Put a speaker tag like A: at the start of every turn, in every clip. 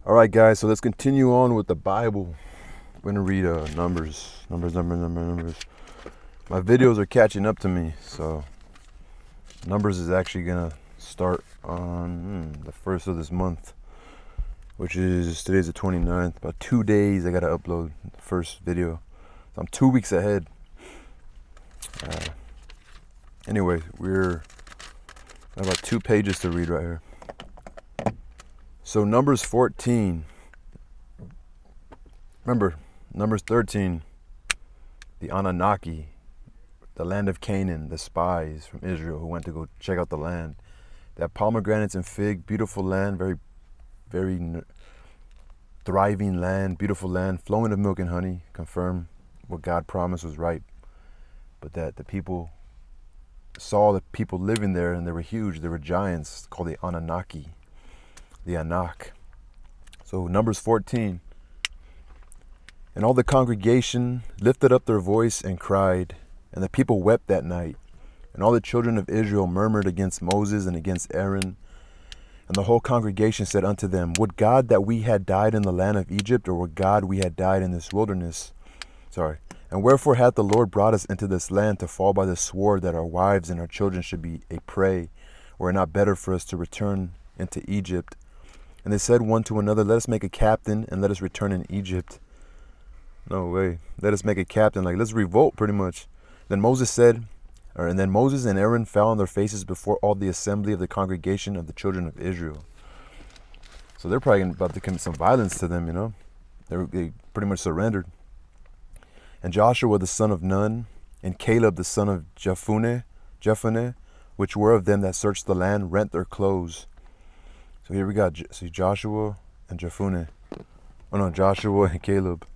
A: All right, guys, so let's continue on with the Bible. We're going to read Numbers. My videos are catching up to me, so Numbers is actually going to start on the 1st of this month, which is, today's the 29th. About 2 days I got to upload the first video. So I'm 2 weeks ahead. Anyway, we're about 2 pages to read right here. So Numbers 14. Remember, Numbers 13, the Anunnaki, the land of Canaan, the spies from Israel who went to go check out the land. They have pomegranates and fig, beautiful land, very, very thriving land, beautiful land, flowing of milk and honey, confirm what God promised was right. But that the people saw the people living there, and they were huge. They were giants called the Anunnaki, the Anak. So Numbers 14. And all the congregation lifted up their voice and cried, and the people wept that night. And all the children of Israel murmured against Moses and against Aaron. And the whole congregation said unto them, Would God that we had died in the land of Egypt, or would God we had died in this wilderness? And wherefore hath the Lord brought us into this land to fall by the sword, that our wives and our children should be a prey? Were it not better for us to return into Egypt? And they said one to another, Let us make a captain, and let us return in Egypt. No way. Let us make a captain. Like, let's revolt, pretty much. Then Moses and Aaron fell on their faces before all the assembly of the congregation of the children of Israel. So they're probably about to commit some violence to them, you know. They pretty much surrendered. And Joshua the son of Nun, and Caleb the son of Jephunneh, which were of them that searched the land, rent their clothes. So here we got Joshua and Jephunneh. Oh no, Joshua and Caleb.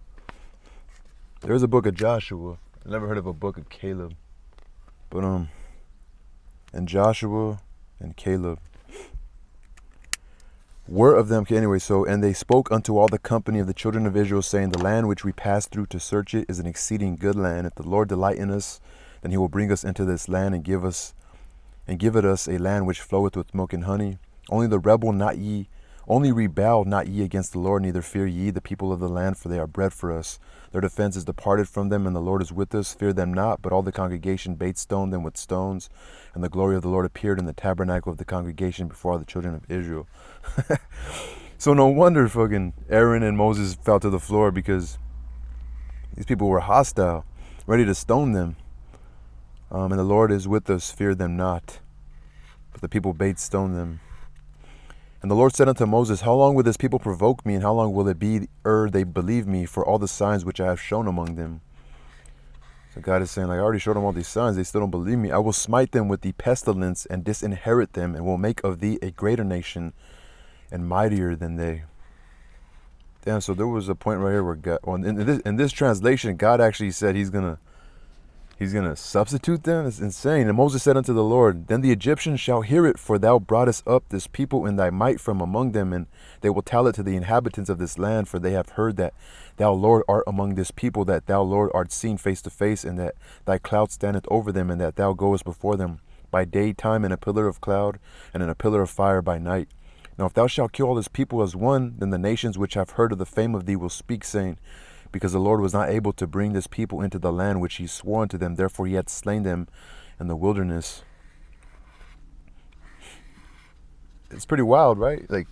A: There's a book of Joshua. I never heard of a book of Caleb. But and Joshua and Caleb were of them. Okay, anyway, and they spoke unto all the company of the children of Israel, saying, The land which we passed through to search it is an exceeding good land. If the Lord delight in us, then he will bring us into this land and give it us a land which floweth with milk and honey. Only rebel not ye against the Lord, neither fear ye the people of the land, for they are bread for us. Their defense is departed from them, and the Lord is with us. Fear them not. But all the congregation bade stone them with stones, and the glory of the Lord appeared in the tabernacle of the congregation before all the children of Israel. So no wonder fucking Aaron and Moses fell to the floor, because these people were hostile, ready to stone them. And the Lord is with us, fear them not. But the people bade stone them. And the Lord said unto Moses, How long will this people provoke me, and how long will it be ere they believe me for all the signs which I have shown among them? So God is saying, like, I already showed them all these signs, they still don't believe me. I will smite them with the pestilence and disinherit them, and will make of thee a greater nation and mightier than they. Damn, so there was a point right here where God, in this translation, God actually said he's gonna substitute them. It's insane. And Moses said unto the Lord, Then the Egyptians shall hear it, for thou broughtest up this people in thy might from among them, and they will tell it to the inhabitants of this land, for they have heard that thou, Lord, art among this people, that thou, Lord, art seen face to face, and that thy cloud standeth over them, and that thou goest before them by daytime in a pillar of cloud, and in a pillar of fire by night. Now if thou shalt kill all this people as one, then the nations which have heard of the fame of thee will speak, saying, Because the Lord was not able to bring this people into the land which he swore unto them, therefore he hath slain them in the wilderness. It's pretty wild, right? Like,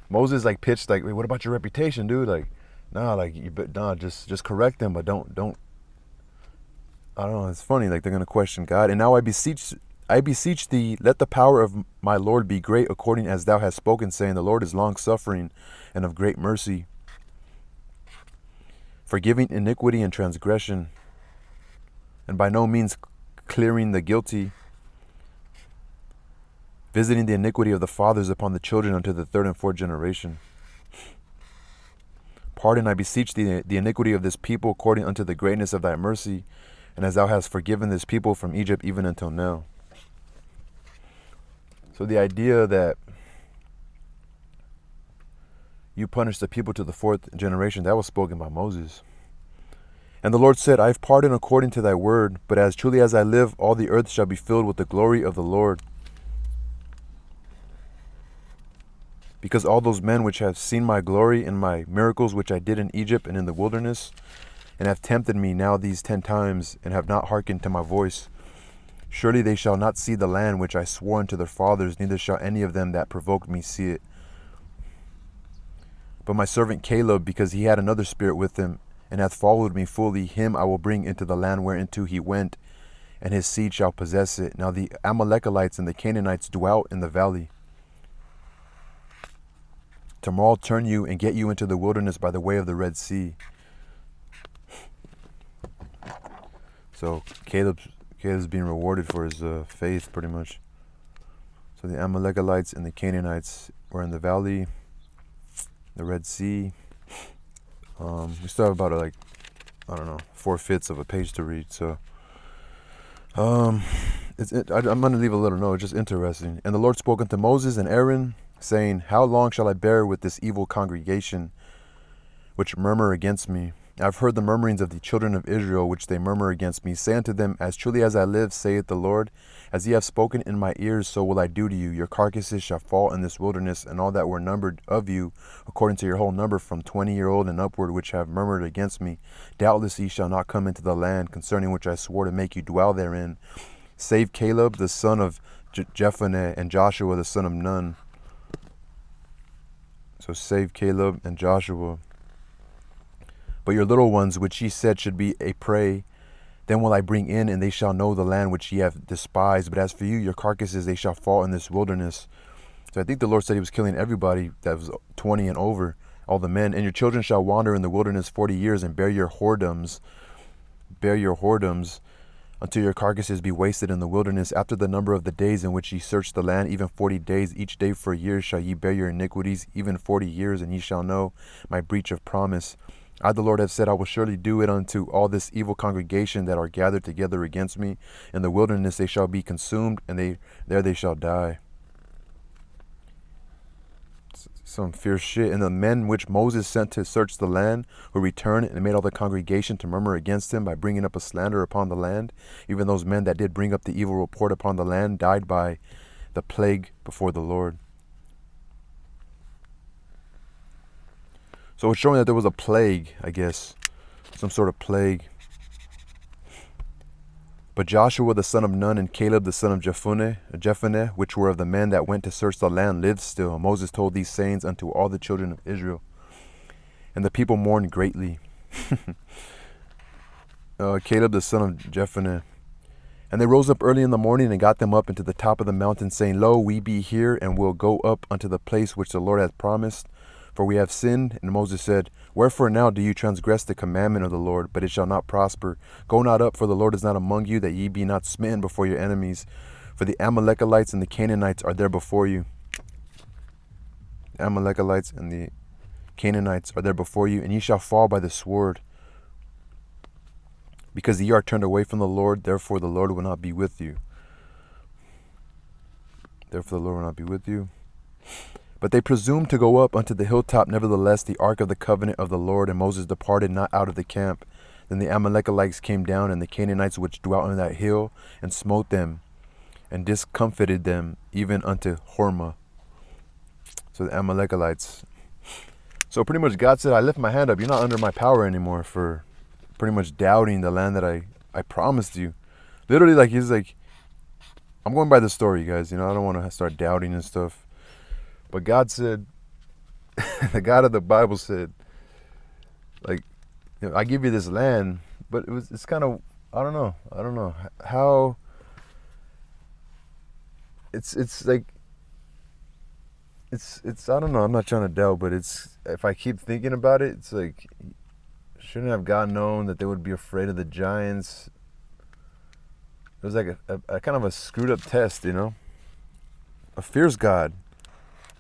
A: Moses pitched wait, what about your reputation, dude? Just correct them, but don't. I don't know. It's funny. They're gonna question God. And now I beseech thee, let the power of my Lord be great, according as thou hast spoken, saying, The Lord is long suffering and of great mercy, forgiving iniquity and transgression, and by no means clearing the guilty, visiting the iniquity of the fathers upon the children unto the third and fourth generation. Pardon, I beseech thee, the iniquity of this people according unto the greatness of thy mercy, and as thou hast forgiven this people from Egypt even until now. So the idea that you punish the people to the fourth generation, that was spoken by Moses. And the Lord said, I have pardoned according to thy word, but as truly as I live, all the earth shall be filled with the glory of the Lord. Because all those men which have seen my glory and my miracles which I did in Egypt and in the wilderness, and have tempted me now these 10 times, and have not hearkened to my voice, surely they shall not see the land which I swore unto their fathers, neither shall any of them that provoked me see it. But my servant Caleb, because he had another spirit with him, and hath followed me fully, him I will bring into the land whereinto he went, and his seed shall possess it. Now the Amalekites and the Canaanites dwell in the valley. Tomorrow turn you and get you into the wilderness by the way of the Red Sea. So Caleb's being rewarded for his faith, pretty much. So the Amalekites and the Canaanites were in the valley, the Red Sea. We still have about 4/5 of a page to read. So I'm going to leave a little note. It's just interesting. And the Lord spoke unto Moses and Aaron, saying, How long shall I bear with this evil congregation, which murmur against me? I have heard the murmurings of the children of Israel, which they murmur against me. Say unto them, As truly as I live, saith the Lord, as ye have spoken in my ears, so will I do to you. Your carcasses shall fall in this wilderness, and all that were numbered of you, according to your whole number, from 20-year-old and upward, which have murmured against me. Doubtless ye shall not come into the land, concerning which I swore to make you dwell therein, save Caleb the son of Jephunneh, and Joshua the son of Nun. So save Caleb and Joshua. But your little ones, which ye said should be a prey, then will I bring in, and they shall know the land which ye have despised. But as for you, your carcasses, they shall fall in this wilderness. So I think the Lord said he was killing everybody that was 20 and over, all the men. And your children shall wander in the wilderness 40 years, and bear your whoredoms, until your carcasses be wasted in the wilderness. After the number of the days in which ye search the land, even 40 days, each day for a year, shall ye bear your iniquities, even 40 years, and ye shall know my breach of promise. I, the Lord, have said, I will surely do it unto all this evil congregation that are gathered together against me. In the wilderness they shall be consumed, and there they shall die. Some fierce shit. And the men which Moses sent to search the land, who returned and made all the congregation to murmur against him by bringing up a slander upon the land, even those men that did bring up the evil report upon the land, died by the plague before the Lord. So it's showing that there was a plague, I guess, some sort of plague. But Joshua the son of Nun and Caleb the son of Jephunneh, which were of the men that went to search the land, lived still. And Moses told these sayings unto all the children of Israel. And the people mourned greatly. Caleb the son of Jephunneh. And they rose up early in the morning and got them up into the top of the mountain, saying, Lo, we be here, and will go up unto the place which the Lord hath promised. For we have sinned. And Moses said, Wherefore now do you transgress the commandment of the Lord? But it shall not prosper. Go not up, for the Lord is not among you, that ye be not smitten before your enemies. For the Amalekites and the Canaanites are there before you. The Amalekites and the Canaanites are there before you, and ye shall fall by the sword. Because ye are turned away from the Lord, therefore the Lord will not be with you. Therefore the Lord will not be with you. But they presumed to go up unto the hilltop, nevertheless, the ark of the covenant of the Lord, and Moses departed not out of the camp. Then the Amalekites came down, and the Canaanites which dwelt on that hill, and smote them, and discomfited them, even unto Hormah. So the Amalekites. So pretty much God said, I lift my hand up. You're not under my power anymore for pretty much doubting the land that I promised you. Literally, like, he's like, I'm going by the story, guys. You know, I don't want to start doubting and stuff. But God said, the God of the Bible said, like, you know, I give you this land, but it's kind of, I don't know how, it's like, it's, I don't know, I'm not trying to doubt, but if I keep thinking about it, it's like, shouldn't have God known that they would be afraid of the giants? It was like a kind of a screwed up test, you know, a fierce God.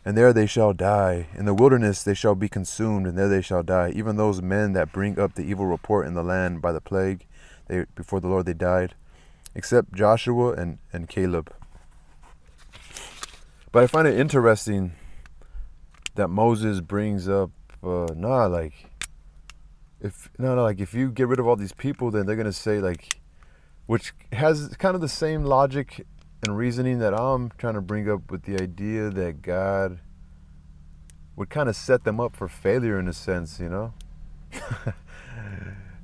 A: And there they shall die. In the wilderness they shall be consumed, and there they shall die. Even those men that bring up the evil report in the land by the plague, before the Lord they died, except Joshua and Caleb. But I find it interesting that Moses brings up, if you get rid of all these people, then they're gonna say, like, which has kind of the same logic and reasoning that I'm trying to bring up with the idea that God would kind of set them up for failure in a sense, you know?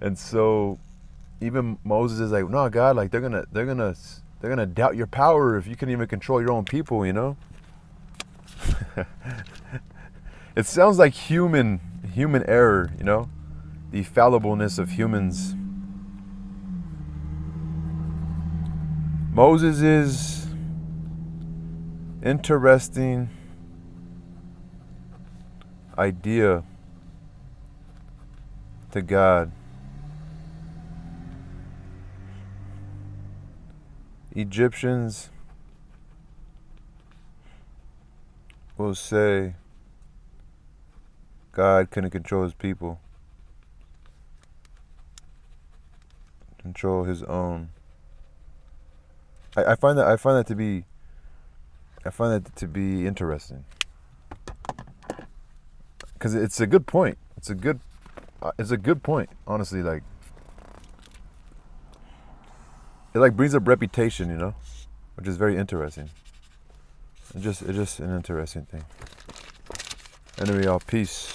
A: And so even Moses is like, no, God, like they're gonna doubt your power if you can even control your own people, you know? It sounds like human error, you know? The fallibleness of humans. Moses' interesting idea to God. Egyptians will say God couldn't control his people, control his own. I find that to be interesting, because it's a good point. It's a good point. Honestly, like it like brings up reputation, you know, which is very interesting. It's just an interesting thing. Anyway, y'all, peace.